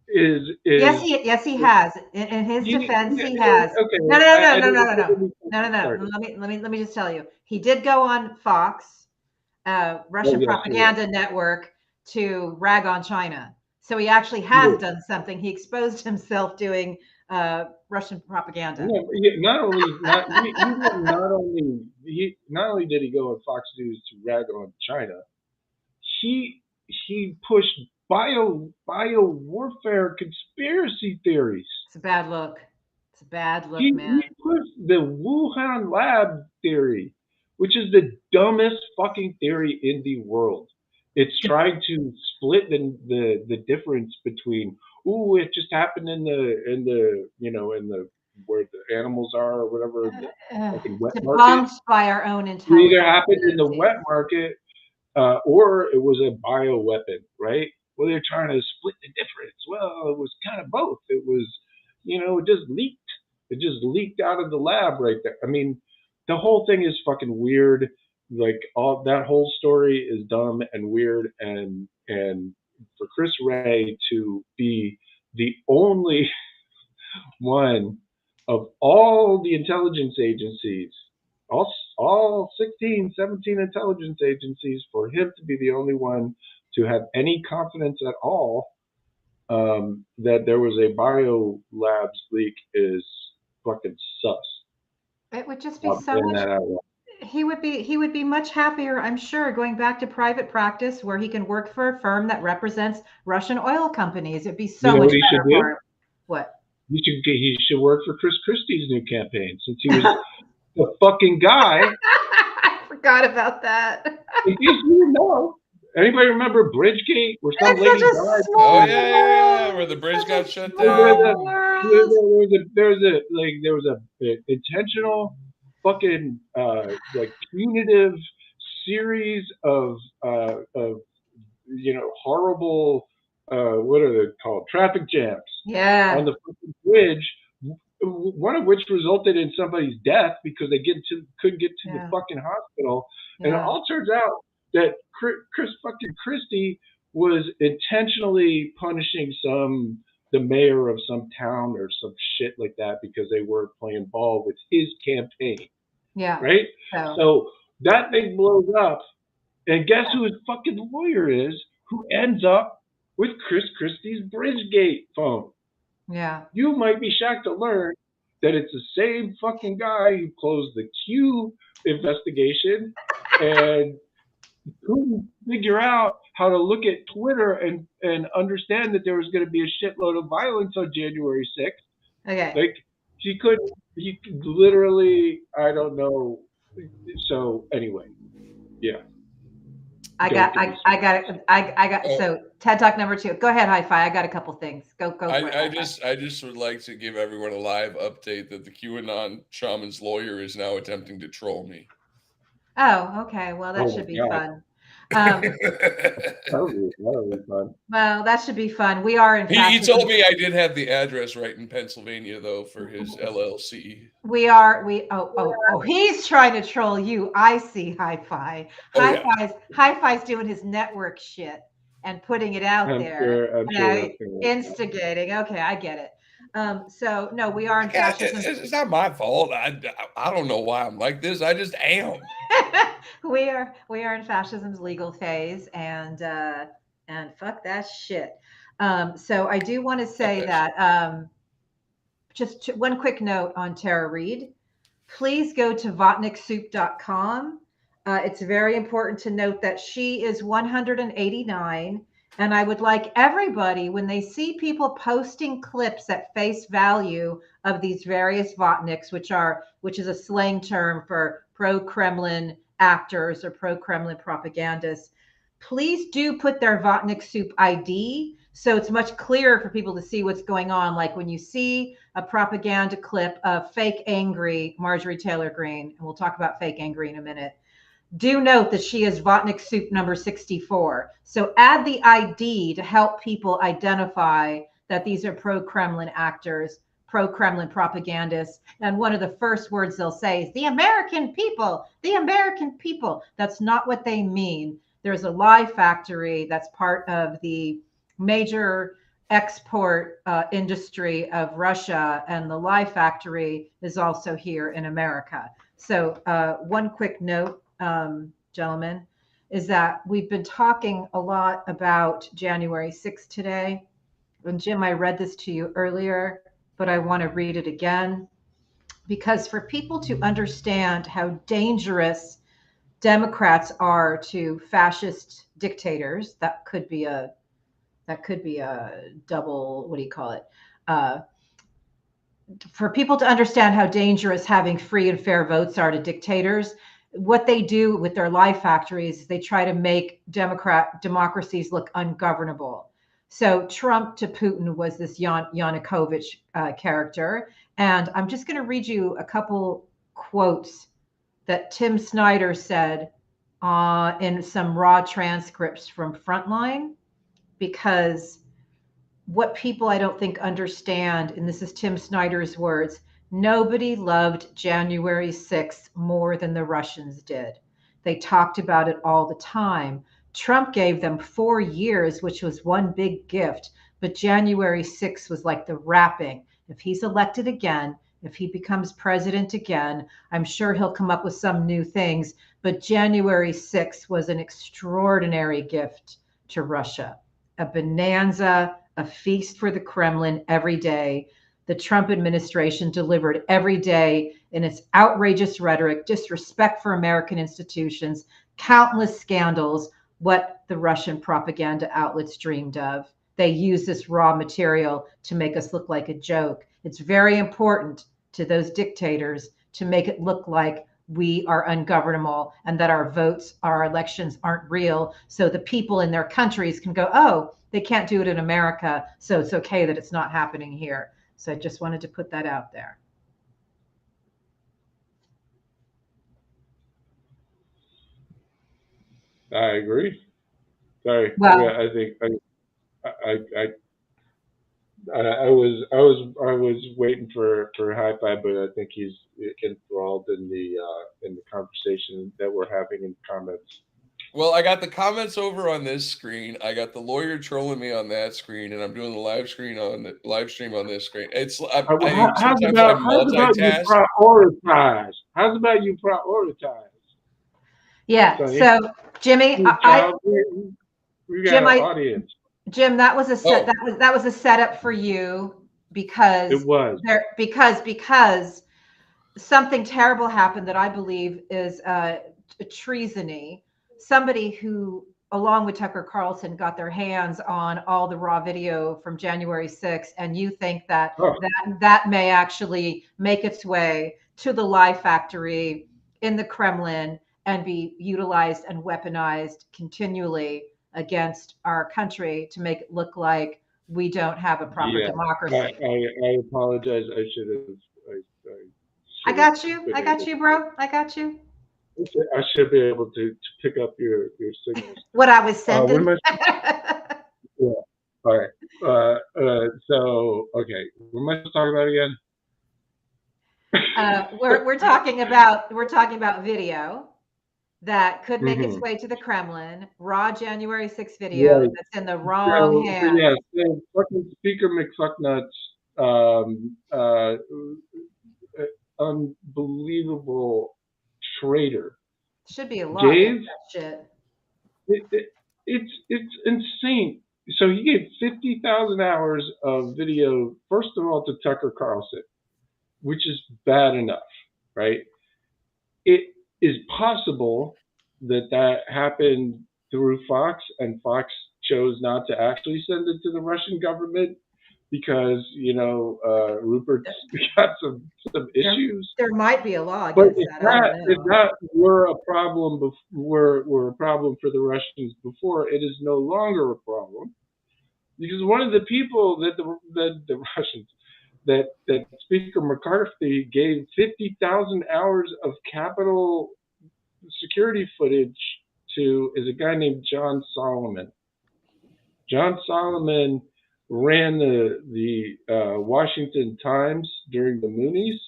is yes he has. In his defense, he has. Okay. No. Let me just tell you. He did go on Fox, Russian propaganda network, to rag on China. So he actually has done something. He exposed himself doing Russian propaganda. Not only did he go on Fox News to rag on China, he pushed bio warfare conspiracy theories. It's a bad look. It's a bad look, He man. pushed the Wuhan lab theory, which is the dumbest fucking theory in the world. It's trying to split the difference between, ooh, it just happened in the where the animals are or whatever, the wet market. By our own intelligence. It either happened in the wet market or it was a bioweapon, right? Well, they're trying to split the difference. Well, it was kind of both. It was, it just leaked. It just leaked out of the lab right there. I mean, the whole thing is fucking weird. Like, all that whole story is dumb and weird, and for Chris Wray to be the only one of all the intelligence agencies, all 16, 17 intelligence agencies, for him to be the only one to have any confidence at all that there was a bio labs leak is fucking sus. It would just be so much. He would be much happier, I'm sure, going back to private practice where he can work for a firm that represents Russian oil companies. It'd be so much better for him. What? He should work for Chris Christie's new campaign, since he was the fucking guy. I forgot about that. If you know, anybody remember Bridgegate, where some lady died? Oh yeah, where the bridge got shut down. There was a intentional fucking like punitive series of horrible what are they called, traffic jams on the fucking bridge, one of which resulted in somebody's death because they couldn't get to the fucking hospital. And it all turns out that Chris fucking Christie was intentionally punishing some the mayor of some town or some shit like that because they weren't playing ball with his campaign. Yeah. Right? So that thing blows up, and guess who his fucking lawyer is, who ends up with Chris Christie's Bridgegate phone. Yeah. You might be shocked to learn that it's the same fucking guy who closed the Q investigation and couldn't figure out how to look at Twitter and understand that there was going to be a shitload of violence on January 6th. Okay. Like, he could literally, I don't know. So anyway, yeah. I got. So TED Talk number 2. Go ahead, Hi-Fi. I got a couple things. Go for it. I just would like to give everyone a live update that the QAnon shaman's lawyer is now attempting to troll me. Oh, okay. Well, that should be fun. That'll be fun. Well, that should be fun. We are in fact. He told me I did have the address right in Pennsylvania, though, for his LLC. He's trying to troll you. I see, Hi-Fi. Hi-Fi's doing his network shit and putting it out there. I'm sure instigating. Okay, I get it. So no, we are in fascism. It's not my fault. I don't know why I'm like this. I just am. we are in fascism's legal phase, and fuck that shit. So I do want to say that just one quick note on Tara Reade. Please go to votniksoup.com. It's very important to note that she is 189. And I would like everybody, when they see people posting clips at face value of these various Votniks, which is a slang term for pro-Kremlin actors or pro-Kremlin propagandists, please do put their Votnik Soup ID so it's much clearer for people to see what's going on. Like when you see a propaganda clip of fake angry Marjorie Taylor Greene, and we'll talk about fake angry in a minute, do note that she is Votnik Soup number 64. So add the ID to help people identify that these are pro-Kremlin actors, pro-Kremlin propagandists. And one of the first words they'll say is the American people, the American people. That's not what they mean. There's a lie factory that's part of the major export industry of Russia, and the lie factory is also here in America. So one quick note, gentlemen, is that we've been talking a lot about January 6th today. And Jim, I read this to you earlier, but I want to read it again, because for people to understand how dangerous Democrats are to fascist dictators, that could be a double, what do you call it? For people to understand how dangerous having free and fair votes are to dictators, what they do with their lie factories is they try to make democracies look ungovernable. So Trump to Putin was this Yanukovych character. And I'm just going to read you a couple quotes that Tim Snyder said in some raw transcripts from Frontline, because what people I don't think understand, and this is Tim Snyder's words, nobody loved January 6th more than the Russians did. They talked about it all the time. Trump gave them 4 years, which was one big gift, but January 6th was like the wrapping. If he's elected again, if he becomes president again, I'm sure he'll come up with some new things, but January 6th was an extraordinary gift to Russia, a bonanza, a feast for the Kremlin every day. The Trump administration delivered every day in its outrageous rhetoric, disrespect for American institutions, countless scandals, what the Russian propaganda outlets dreamed of. They use this raw material to make us look like a joke. It's very important to those dictators to make it look like we are ungovernable and that our votes, our elections aren't real. So the people in their countries can go, oh, they can't do it in America, so it's okay that it's not happening here. So I just wanted to put that out there. I agree. Sorry. Well, yeah, I think I was waiting for Hi-Fi, but I think he's enthralled in the conversation that we're having in comments. Well, I got the comments over on this screen. I got the lawyer trolling me on that screen, and I'm doing the live stream on this screen. It's how's sometimes about I you multitask. prioritize? How's about you prioritize? Yeah. Sonny? So Jimmy, we got Jim, an audience. Jim, that was a set. That was a setup for you because it was because something terrible happened that I believe is treasony. Somebody who, along with Tucker Carlson, got their hands on all the raw video from January 6th, and you think that that may actually make its way to the lie factory in the Kremlin and be utilized and weaponized continually against our country to make it look like we don't have a proper democracy. I apologize. I should have. I got you, bro. I got you. I should be able to pick up your signals. What I was sending. Yeah. All right. So okay, what am I supposed to talk about again? We're talking about video that could make its way to the Kremlin. Raw January 6th video that's in the wrong hands. Yeah. So fucking Speaker McFucknuts, unbelievable traitor. Should be a law against that shit. It's insane. So he gave 50,000 hours of video, first of all, to Tucker Carlson, which is bad enough, right? It is possible that happened through Fox, and Fox chose not to actually send it to the Russian government because, Rupert's got some issues. There might be a law against that. If that were a problem, were a problem for the Russians before, it is no longer a problem, because one of the people that the Russians, that Speaker McCarthy gave 50,000 hours of Capitol security footage to is a guy named John Solomon. John Solomon ran the Washington Times during the Moonies.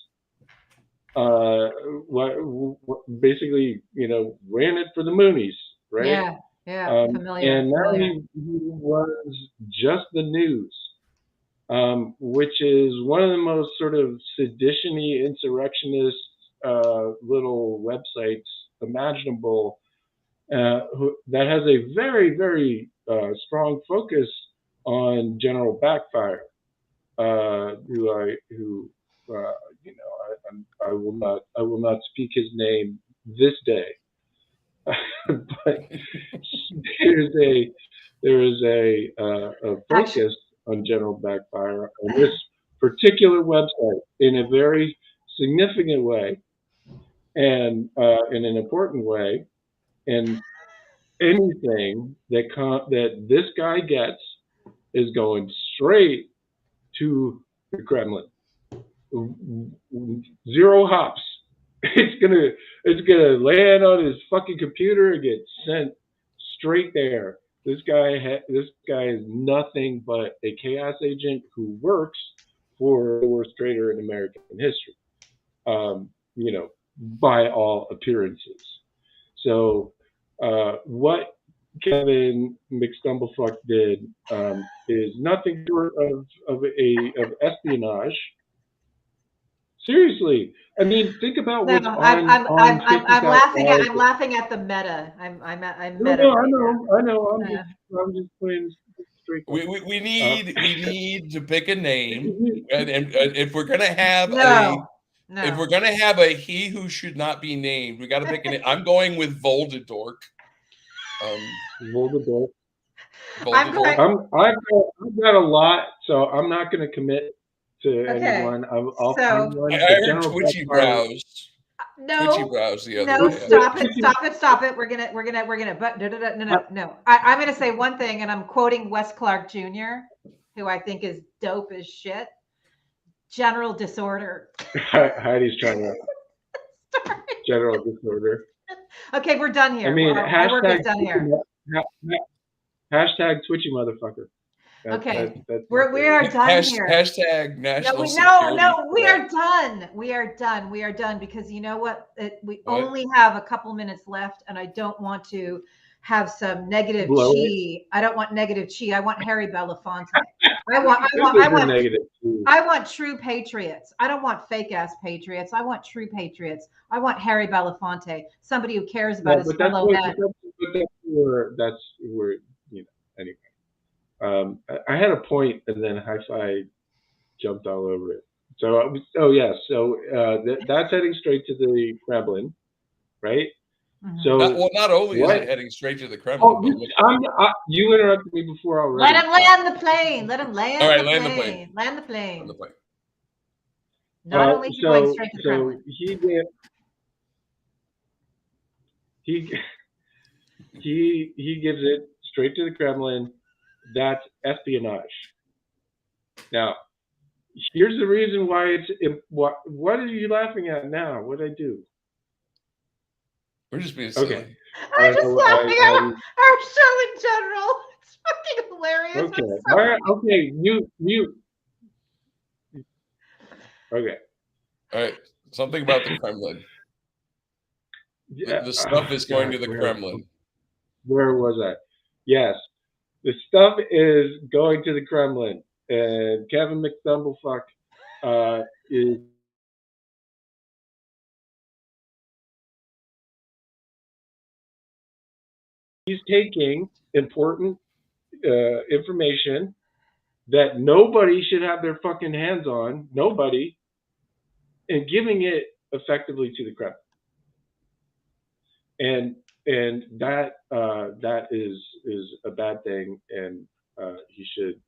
Basically, ran it for the Moonies, right? Yeah, familiar. And now he runs Just the News, which is one of the most sort of sedition-y, insurrectionist little websites imaginable, that has a very, very strong focus on General Backfire, I will not speak his name this day, but there is a focus on General Backfire on this particular website in a very significant way and in an important way, and anything that this guy gets is going straight to the Kremlin. Zero hops. It's gonna land on his fucking computer and get sent straight there. This guy is nothing but a chaos agent who works for the worst traitor in American history, by all appearances. So what Kevin McStumblefuck did is nothing short of espionage. Seriously, I mean, think about what's on. I'm laughing at the meta. I'm meta. No, I know. I'm just playing straight. We need to pick a name, and if we're gonna have if we're gonna have a he who should not be named, we got to pick a name. I'm going with Voldemort. Voldemort. I've got a lot, so I'm not going to commit to anyone. I'll find one. I heard Twitchy Brows. Twitchy Brows the other day. Stop it. We're gonna. But no. I'm gonna say one thing, and I'm quoting Wes Clark Jr., who I think is dope as shit. General disorder. Heidi's trying to. General disorder. Okay, we're done here. I mean, hashtag done here. Hashtag Twitchy motherfucker. We are done here. Hashtag national security. No, we are done. We are done because you know what? We only have a couple minutes left, and I don't want to have some negative chi. I don't want negative chi. I want Harry Belafonte. I want true patriots. I don't want fake ass patriots. I want true patriots. I want Harry Belafonte, somebody who cares about his fellow men. That's where you know. Anyway, I had a point, and then Hi-Fi jumped all over it. So that's heading straight to the Kremlin, right? Mm-hmm. So not only is it heading straight to the Kremlin, but you interrupted me before already. Let him land the plane. Let him land. All right, land the plane. Land the plane. Land the plane. Not only is he going straight to the Kremlin. He gives it straight to the Kremlin. That's espionage. Now, here's the reason why it's what are you laughing at now? What did I do? We're just being silly. Okay. I'm just laughing at our show in general. It's fucking hilarious. Okay. All right. Okay. You. Okay. All right. Something about the Kremlin. The stuff is going to the Kremlin. Where was I? Yes. The stuff is going to the Kremlin. And Kevin McDumblefuck is he's taking important information that nobody should have their fucking hands on, nobody, and giving it effectively to the Kremlin. And that is a bad thing, and he should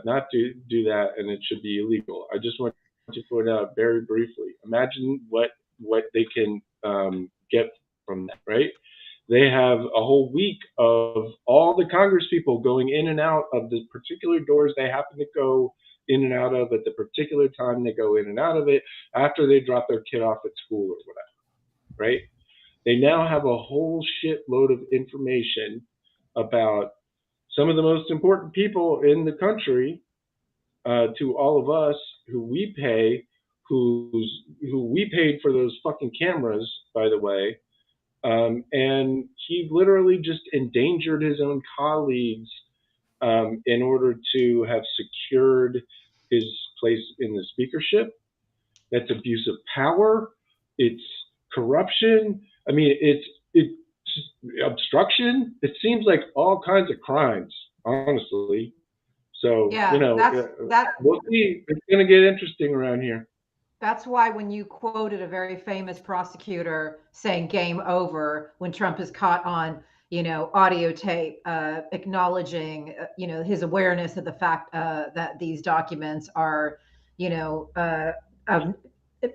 not do that, and it should be illegal. I just want to point out very briefly. Imagine what they can get from that, right? They have a whole week of all the Congress people going in and out of the particular doors they happen to go in and out of at the particular time they go in and out of it after they drop their kid off at school or whatever, right? They now have a whole shitload of information about some of the most important people in the country to all of us who we pay, who we paid for those fucking cameras, by the way. And he literally just endangered his own colleagues in order to have secured his place in the speakership. That's abuse of power. It's corruption. I mean, it's obstruction. It seems like all kinds of crimes, honestly. So, we'll see. It's going to get interesting around here. That's why when you quoted a very famous prosecutor saying game over when Trump is caught on, audio tape, acknowledging, his awareness of the fact that these documents are,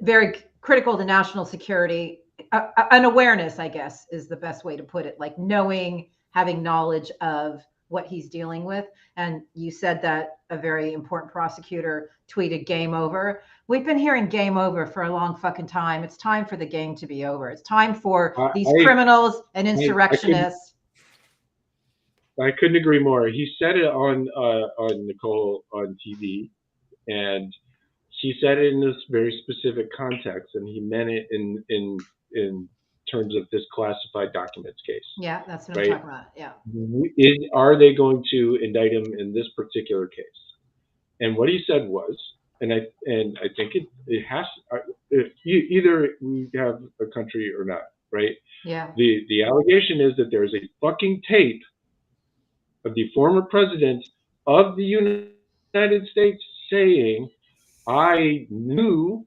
very critical to national security, an awareness, I guess, is the best way to put it, like having knowledge of what he's dealing with. And you said that a very important prosecutor tweeted game over. We've been hearing game over for a long fucking time. It's time for the game to be over. It's time for these criminals and insurrectionists. I couldn't agree more. He said it on Nicole on TV, and he said it in this very specific context, and he meant it in terms of this classified documents case. Yeah, that's what I'm talking about. Yeah. Are they going to indict him in this particular case? And what he said was, and I think it has either we have a country or not, right? Yeah. The allegation is that there is a fucking tape of the former president of the United States saying, I knew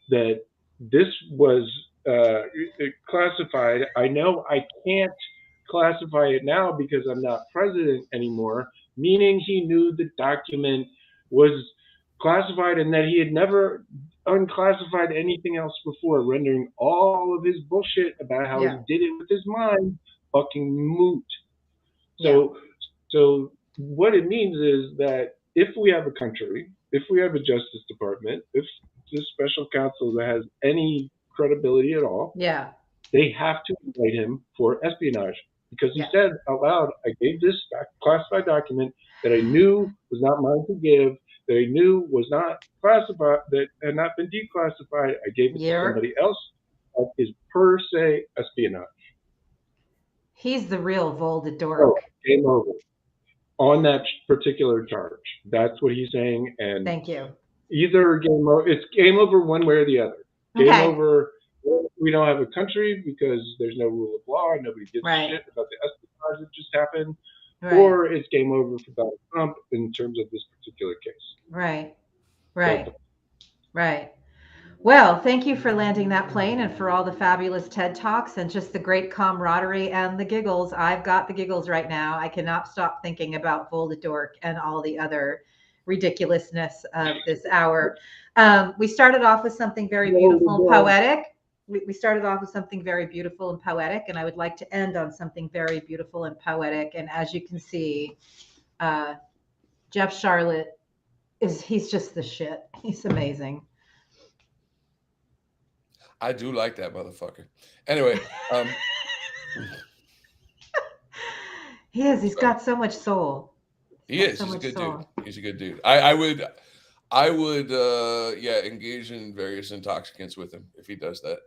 that this was classified. I know I can't classify it now because I'm not president anymore, meaning he knew the document was classified and that he had never unclassified anything else before, rendering all of his bullshit about how he did it with his mind fucking moot. So what it means is that if we have a country, if we have a Justice Department, if the special counsel that has any credibility at all, they have to indict him for espionage because he said out loud, I gave this classified document that I knew was not mine to give, that I knew was not classified, that had not been declassified. I gave it to somebody else. That is per se espionage. He's the real Voldemort. Oh, game over on that particular charge. That's what he's saying. And thank you. Either game over. It's game over one way or the other. Game over. We don't have a country because there's no rule of law. Nobody gives a shit about the espionage that just happened. Right. Or it's game over for Donald Trump in terms of this particular case. Right. Well, thank you for landing that plane and for all the fabulous TED Talks and just the great camaraderie and the giggles. I've got the giggles right now. I cannot stop thinking about Voldemort and all the other ridiculousness of this hour. We started off with something very beautiful and poetic. We started off with something very beautiful and poetic, and I would like to end on something very beautiful and poetic. And as you can see, Jeff Sharlet he's just the shit. He's amazing. I do like that motherfucker. Anyway, he is. He's got so much soul. He's a good dude. He's a good dude. I would engage in various intoxicants with him if he does that.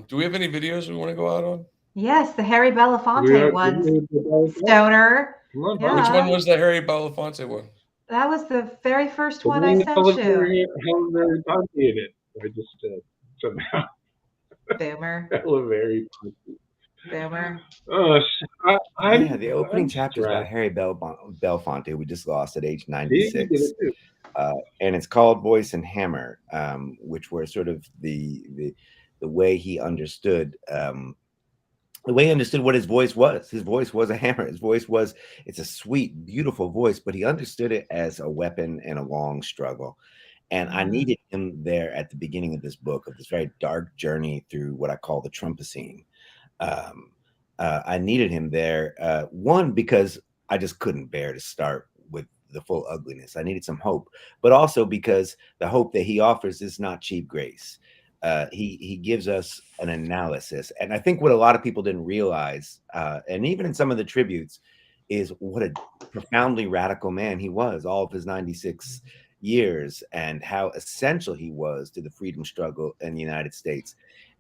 Do we have any videos we want to go out on? Yes, the Harry Belafonte one. Stoner. Yeah. Which one was the Harry Belafonte one? That was the very first one I sent you. I just somehow. Boomer. Boomer. Yeah, the opening chapter is about Harry Belafonte, we just lost at age 96. And it's called Voice and Hammer, which were sort of the way he understood what his voice was. His voice was a hammer. His voice was, it's a sweet, beautiful voice, but he understood it as a weapon in a long struggle. And I needed him there at the beginning of this book, of this very dark journey through what I call the Trumpocene. I needed him there, one, because I just couldn't bear to start with the full ugliness. I needed some hope, but also because the hope that he offers is not cheap grace. He gives us an analysis. And I think what a lot of people didn't realize, and even in some of the tributes, is what a profoundly radical man he was, all of his 96 years, and how essential he was to the freedom struggle in the United States.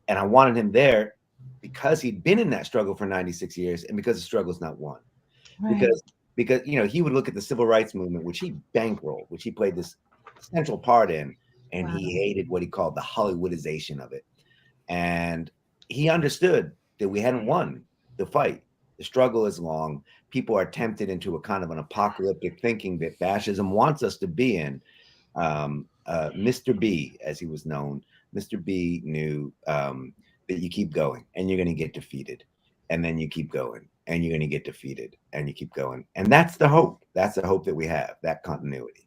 And I wanted him there because he'd been in that struggle for 96 years and because the struggle is not won. Right. Because he would look at the civil rights movement, which he bankrolled, which he played this central part in, and he hated what he called the Hollywoodization of it. And he understood that we hadn't won the fight. The struggle is long. People are tempted into a kind of an apocalyptic thinking that fascism wants us to be in. Mr. B, as he was known, Mr. B knew that you keep going and you're going to get defeated. And then you keep going and you're going to get defeated and you keep going. And that's the hope. That's the hope that we have, that continuity.